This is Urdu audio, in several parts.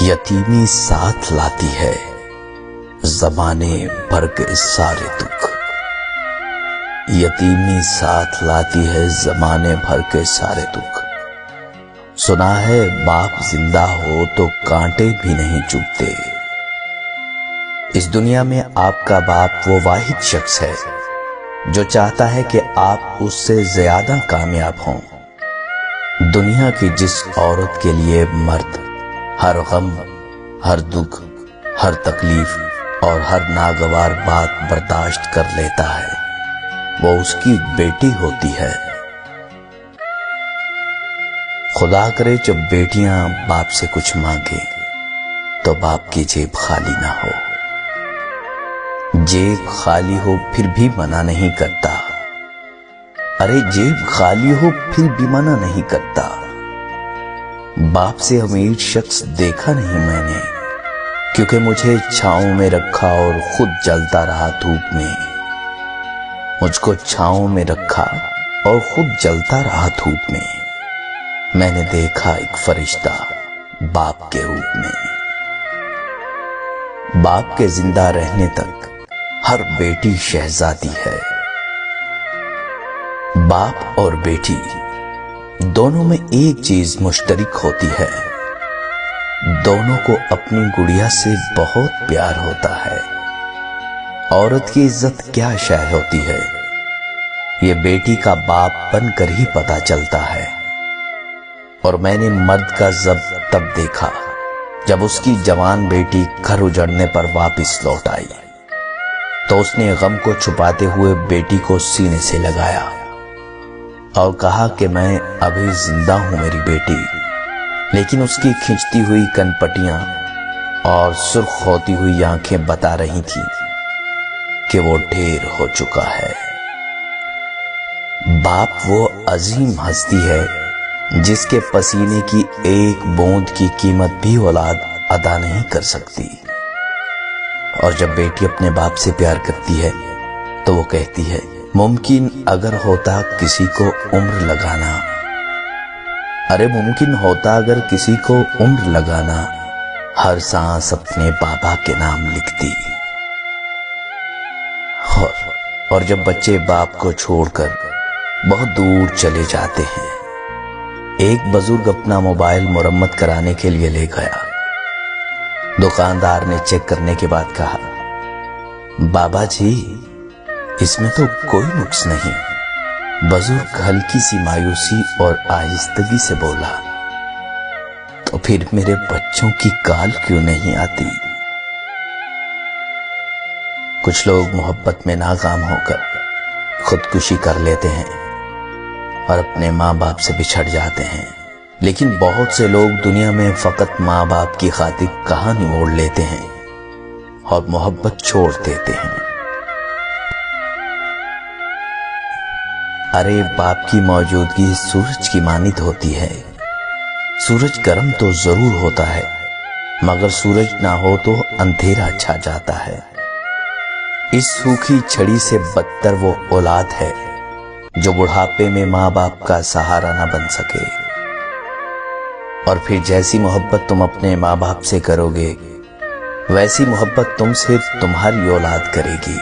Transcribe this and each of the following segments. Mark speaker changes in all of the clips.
Speaker 1: یتیمی ساتھ لاتی ہے زمانے بھر کے سارے دکھ، یتیمی ساتھ لاتی ہے زمانے بھر کے سارے دکھ۔ سنا ہے باپ زندہ ہو تو کانٹے بھی نہیں چبھتے۔ اس دنیا میں آپ کا باپ وہ واحد شخص ہے جو چاہتا ہے کہ آپ اس سے زیادہ کامیاب ہوں۔ دنیا کی جس عورت کے لیے مرد ہر غم، ہر دکھ، ہر تکلیف اور ہر ناگوار بات برداشت کر لیتا ہے، وہ اس کی بیٹی ہوتی ہے۔ خدا کرے جب بیٹیاں باپ سے کچھ مانگیں تو باپ کی جیب خالی نہ ہو۔ جیب خالی ہو پھر بھی منع نہیں کرتا، ارے جیب خالی ہو پھر بھی منع نہیں کرتا۔ باپ سے امیر شخص دیکھا نہیں میں نے، کیونکہ مجھے چھاؤں میں رکھا اور خود جلتا رہا دھوپ میں۔ مجھ کو چھاؤں میں رکھا اور خود جلتا رہا دھوپ میں۔ میں نے دیکھا ایک فرشتہ باپ کے روپ میں۔ باپ کے زندہ رہنے تک ہر بیٹی شہزادی ہے۔ باپ اور بیٹی دونوں میں ایک چیز مشترک ہوتی ہے، دونوں کو اپنی گڑیا سے بہت پیار ہوتا ہے۔ عورت کی عزت کیا شے ہوتی ہے، یہ بیٹی کا باپ بن کر ہی پتہ چلتا ہے۔ اور میں نے مرد کا ضبط تب دیکھا جب اس کی جوان بیٹی گھر اجڑنے پر واپس لوٹ آئی تو اس نے غم کو چھپاتے ہوئے بیٹی کو سینے سے لگایا اور کہا کہ میں ابھی زندہ ہوں میری بیٹی، لیکن اس کی کھنچتی ہوئی کنپٹیاں اور سرخ ہوتی ہوئی آنکھیں بتا رہی تھیں کہ وہ ڈھیر ہو چکا ہے۔ باپ وہ عظیم ہستی ہے جس کے پسینے کی ایک بوند کی قیمت بھی اولاد ادا نہیں کر سکتی۔ اور جب بیٹی اپنے باپ سے پیار کرتی ہے تو وہ کہتی ہے، ممکن اگر ہوتا کسی کو عمر لگانا، ارے ممکن ہوتا اگر کسی کو عمر لگانا، ہر سانس اپنے بابا کے نام لکھتی۔ اور جب بچے باپ کو چھوڑ کر بہت دور چلے جاتے ہیں، ایک بزرگ اپنا موبائل مرمت کرانے کے لیے لے گیا۔ دکاندار نے چیک کرنے کے بعد کہا، بابا جی اس میں تو کوئی نقص نہیں۔ بزرگ ہلکی سی مایوسی اور آہستگی سے بولا، تو پھر میرے بچوں کی کال کیوں نہیں آتی؟ کچھ لوگ محبت میں ناکام ہو کر خودکشی کر لیتے ہیں اور اپنے ماں باپ سے بچھڑ جاتے ہیں، لیکن بہت سے لوگ دنیا میں فقط ماں باپ کی خاطر کہانی موڑ لیتے ہیں اور محبت چھوڑ دیتے ہیں۔ ارے باپ کی موجودگی سورج کی مانند ہوتی ہے۔ سورج گرم تو ضرور ہوتا ہے، مگر سورج نہ ہو تو اندھیرا چھا جاتا ہے۔ اس سوکھی چھڑی سے بدتر وہ اولاد ہے جو بڑھاپے میں ماں باپ کا سہارا نہ بن سکے۔ اور پھر جیسی محبت تم اپنے ماں باپ سے کرو گے، ویسی محبت تم سے تمہاری اولاد کرے گی۔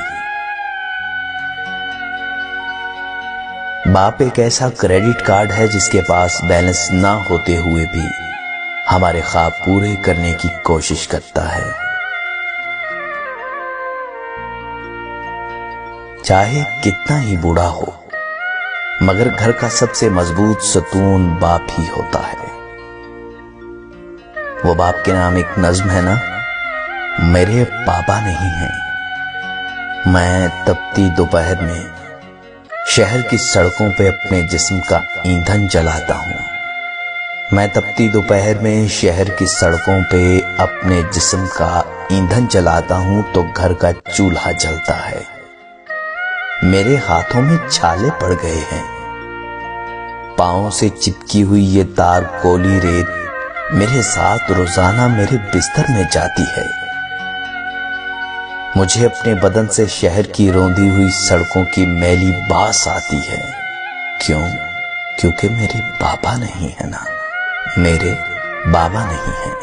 Speaker 1: باپ ایک ایسا کریڈٹ کارڈ ہے جس کے پاس بیلنس نہ ہوتے ہوئے بھی ہمارے خواب پورے کرنے کی کوشش کرتا ہے۔ چاہے کتنا ہی بوڑھا ہو، مگر گھر کا سب سے مضبوط ستون باپ ہی ہوتا ہے۔ وہ باپ کے نام ایک نظم ہے نا، میرے بابا نہیں ہیں۔ میں تپتی دوپہر میں شہر کی سڑکوں پہ اپنے جسم کا ایندھن جلاتا ہوں۔ میں تپتی دوپہر میں شہر کی سڑکوں پہ اپنے جسم کا ایندھن جلاتا ہوں تو گھر کا چولہا جلتا ہے۔ میرے ہاتھوں میں چھالے پڑ گئے ہیں، پاؤں سے چپکی ہوئی یہ تار کولی ریت میرے ساتھ روزانہ میرے بستر میں جاتی ہے۔ مجھے اپنے بدن سے شہر کی روندی ہوئی سڑکوں کی میلی باس آتی ہے۔ کیوں؟ کیونکہ میرے بابا نہیں ہے نا، میرے بابا نہیں ہیں۔